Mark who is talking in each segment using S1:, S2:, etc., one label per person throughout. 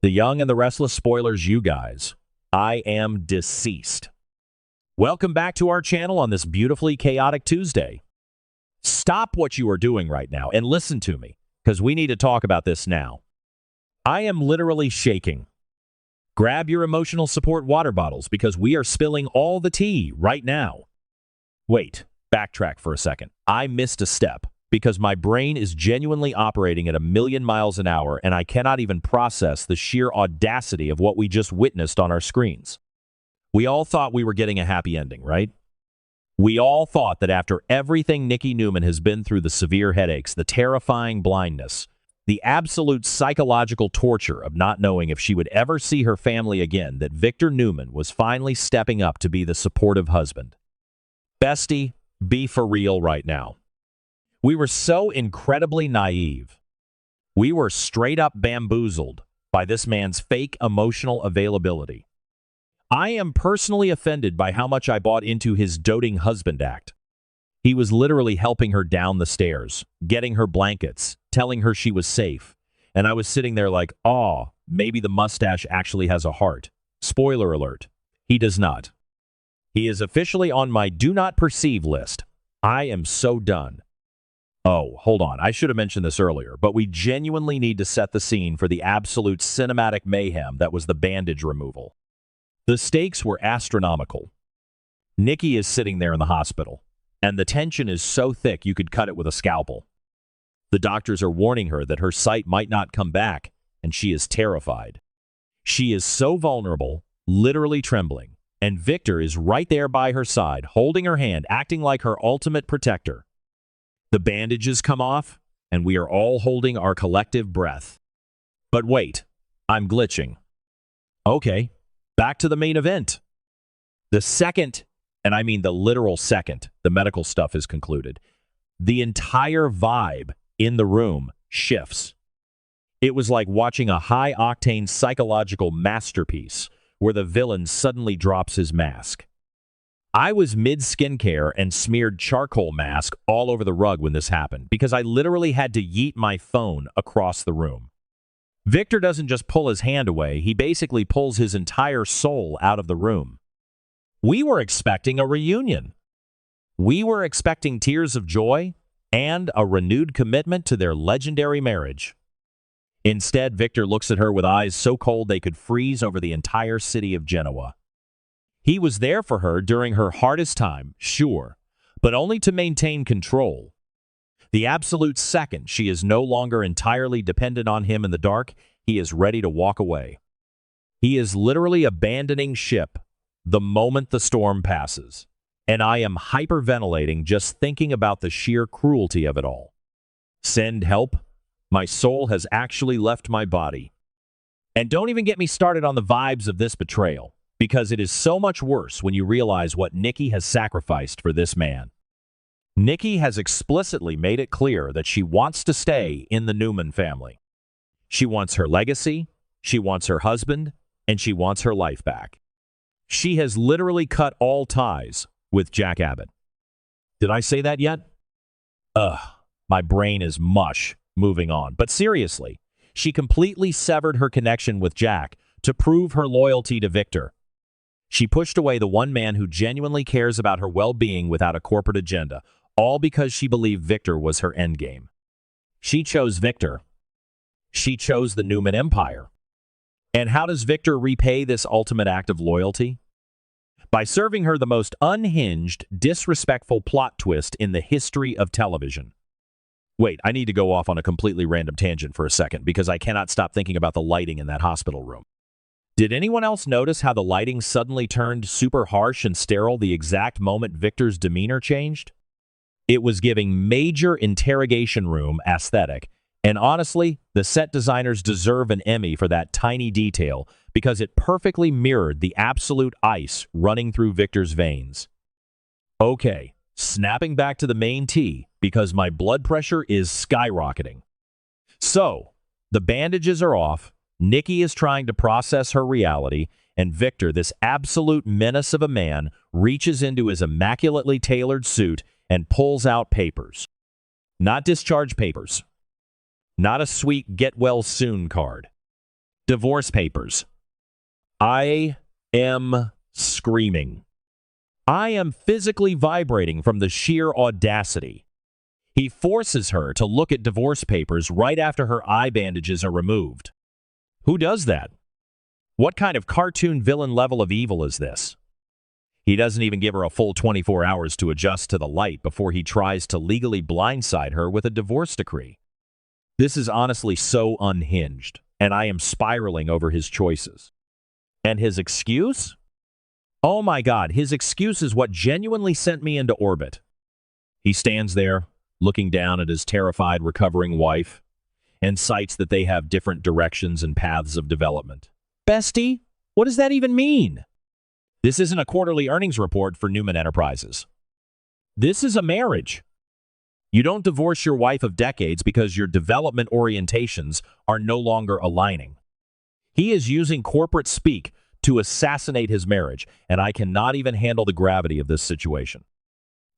S1: The young and the restless spoilers, you guys. I am deceased. Welcome back to our channel on this beautifully chaotic Tuesday. Stop what you are doing right now and listen to me, because we need to talk about this now. I am literally shaking. Grab your emotional support water bottles because we are spilling all the tea right now. Wait, backtrack for a second. I missed a step because my brain is genuinely operating at 1,000,000 miles an hour and I cannot even process the sheer audacity of what we just witnessed on our screens. We all thought we were getting a happy ending, right? We all thought that after everything Nikki Newman has been through, the severe headaches, the terrifying blindness, the absolute psychological torture of not knowing if she would ever see her family again, that Victor Newman was finally stepping up to be the supportive husband. Bestie, be for real right now. We were so incredibly naive. We were straight up bamboozled by this man's fake emotional availability. I am personally offended by how much I bought into his doting husband act. He was literally helping her down the stairs, getting her blankets, telling her she was safe. And I was sitting there like, "Aw, maybe the mustache actually has a heart." Spoiler alert, he does not. He is officially on my do not perceive list. I am so done. Oh, hold on, I should have mentioned this earlier, but we genuinely need to set the scene for the absolute cinematic mayhem that was the bandage removal. The stakes were astronomical. Nikki is sitting there in the hospital, and the tension is so thick you could cut it with a scalpel. The doctors are warning her that her sight might not come back, and she is terrified. She is so vulnerable, literally trembling, and Victor is right there by her side, holding her hand, acting like her ultimate protector. The bandages come off, and we are all holding our collective breath. But wait, I'm glitching. Okay, back to the main event. The second, and I mean the literal second, the medical stuff is concluded, the entire vibe in the room shifts. It was like watching a high-octane psychological masterpiece where the villain suddenly drops his mask. I was mid-skincare and smeared charcoal mask all over the rug when this happened because I literally had to yeet my phone across the room. Victor doesn't just pull his hand away, he basically pulls his entire soul out of the room. We were expecting a reunion. We were expecting tears of joy and a renewed commitment to their legendary marriage. Instead, Victor looks at her with eyes so cold they could freeze over the entire city of Genoa. He was there for her during her hardest time, sure, but only to maintain control. The absolute second she is no longer entirely dependent on him in the dark, he is ready to walk away. He is literally abandoning ship the moment the storm passes, and I am hyperventilating just thinking about the sheer cruelty of it all. Send help? My soul has actually left my body. And don't even get me started on the vibes of this betrayal, because it is so much worse when you realize what Nikki has sacrificed for this man. Nikki has explicitly made it clear that she wants to stay in the Newman family. She wants her legacy, she wants her husband, and she wants her life back. She has literally cut all ties with Jack Abbott. Did I say that yet? My brain is mush. Moving on. But seriously, she completely severed her connection with Jack to prove her loyalty to Victor. She pushed away the one man who genuinely cares about her well-being without a corporate agenda, all because she believed Victor was her endgame. She chose Victor. She chose the Newman Empire. And how does Victor repay this ultimate act of loyalty? By serving her the most unhinged, disrespectful plot twist in the history of television. Wait, I need to go off on a completely random tangent for a second because I cannot stop thinking about the lighting in that hospital room. Did anyone else notice how the lighting suddenly turned super harsh and sterile the exact moment Victor's demeanor changed? It was giving major interrogation room aesthetic, and honestly, the set designers deserve an Emmy for that tiny detail because it perfectly mirrored the absolute ice running through Victor's veins. Okay, snapping back to the main tea because my blood pressure is skyrocketing. So, the bandages are off, Nikki is trying to process her reality, and Victor, this absolute menace of a man, reaches into his immaculately tailored suit and pulls out papers. Not discharge papers. Not a sweet get-well-soon card. Divorce papers. I am screaming. I am physically vibrating from the sheer audacity. He forces her to look at divorce papers right after her eye bandages are removed. Who does that? What kind of cartoon villain level of evil is this? He doesn't even give her a full 24 hours to adjust to the light before he tries to legally blindside her with a divorce decree. This is honestly so unhinged, and I am spiraling over his choices. And his excuse? Oh my God, his excuse is what genuinely sent me into orbit. He stands there, looking down at his terrified, recovering wife, and cites that they have different directions and paths of development. Bestie, what does that even mean? This isn't a quarterly earnings report for Newman Enterprises. This is a marriage. You don't divorce your wife of decades because your development orientations are no longer aligning. He is using corporate speak to assassinate his marriage, and I cannot even handle the gravity of this situation.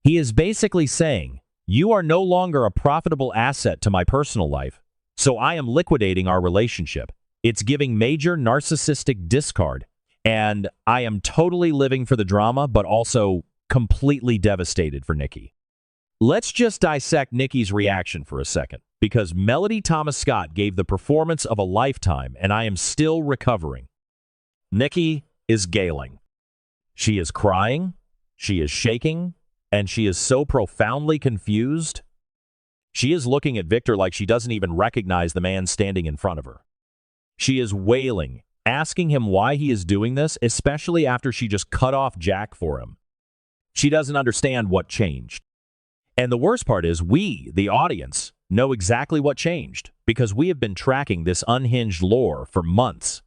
S1: He is basically saying, you are no longer a profitable asset to my personal life, so I am liquidating our relationship. It's giving major narcissistic discard, and I am totally living for the drama, but also completely devastated for Nikki. Let's just dissect Nikki's reaction for a second, because Melody Thomas Scott gave the performance of a lifetime, and I am still recovering. Nikki is gailing. She is crying, she is shaking, and she is so profoundly confused. She is looking at Victor like she doesn't even recognize the man standing in front of her. She is wailing, asking him why he is doing this, especially after she just cut off Jack for him. She doesn't understand what changed. And the worst part is we, the audience, know exactly what changed because we have been tracking this unhinged lore for months.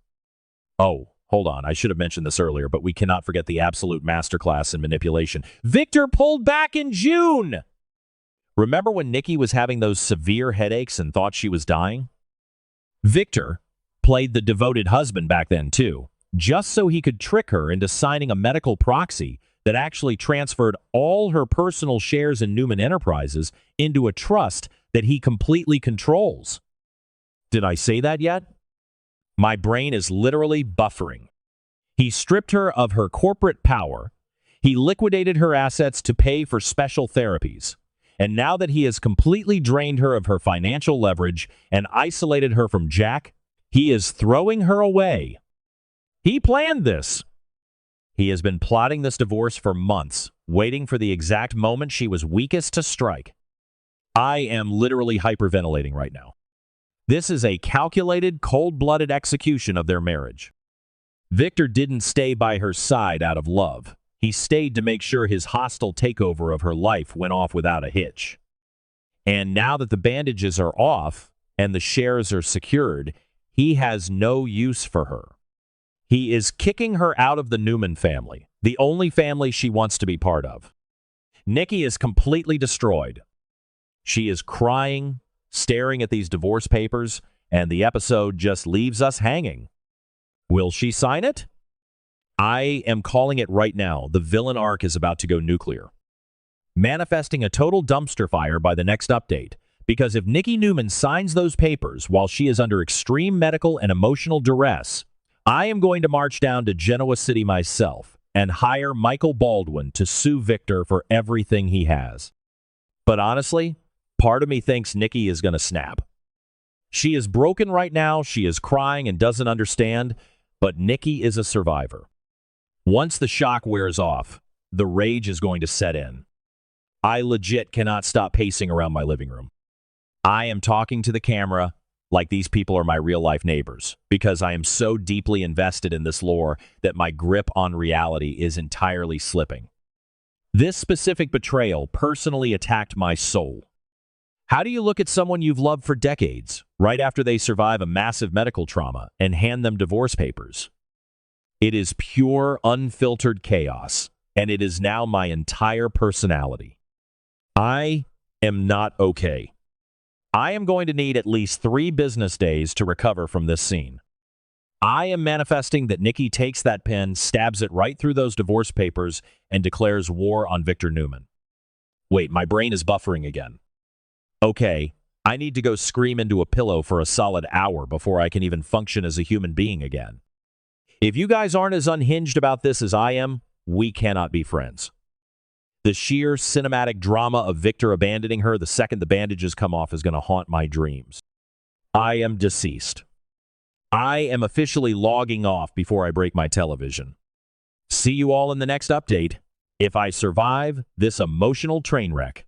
S1: Oh, hold on, I should have mentioned this earlier, but we cannot forget the absolute masterclass in manipulation. Victor pulled back in June! Remember when Nikki was having those severe headaches and thought she was dying? Victor played the devoted husband back then too, just so he could trick her into signing a medical proxy that actually transferred all her personal shares in Newman Enterprises into a trust that he completely controls. Did I say that yet? My brain is literally buffering. He stripped her of her corporate power. He liquidated her assets to pay for special therapies. And now that he has completely drained her of her financial leverage and isolated her from Jack, he is throwing her away. He planned this. He has been plotting this divorce for months, waiting for the exact moment she was weakest to strike. I am literally hyperventilating right now. This is a calculated, cold-blooded execution of their marriage. Victor didn't stay by her side out of love. He stayed to make sure his hostile takeover of her life went off without a hitch. And now that the bandages are off and the shares are secured, he has no use for her. He is kicking her out of the Newman family, the only family she wants to be part of. Nikki is completely destroyed. She is crying, staring at these divorce papers, and the episode just leaves us hanging. Will she sign it? I am calling it right now. The villain arc is about to go nuclear, manifesting a total dumpster fire by the next update, because if Nikki Newman signs those papers while she is under extreme medical and emotional duress, I am going to march down to Genoa City myself and hire Michael Baldwin to sue Victor for everything he has. But honestly, part of me thinks Nikki is going to snap. She is broken right now, she is crying and doesn't understand, but Nikki is a survivor. Once the shock wears off, the rage is going to set in. I legit cannot stop pacing around my living room. I am talking to the camera like these people are my real-life neighbors, because I am so deeply invested in this lore that my grip on reality is entirely slipping. This specific betrayal personally attacked my soul. How do you look at someone you've loved for decades, right after they survive a massive medical trauma, and hand them divorce papers? It is pure, unfiltered chaos, and it is now my entire personality. I am not okay. I am going to need at least 3 business days to recover from this scene. I am manifesting that Nikki takes that pen, stabs it right through those divorce papers, and declares war on Victor Newman. Wait, my brain is buffering again. Okay, I need to go scream into a pillow for a solid hour before I can even function as a human being again. If you guys aren't as unhinged about this as I am, we cannot be friends. The sheer cinematic drama of Victor abandoning her the second the bandages come off is going to haunt my dreams. I am deceased. I am officially logging off before I break my television. See you all in the next update if I survive this emotional train wreck.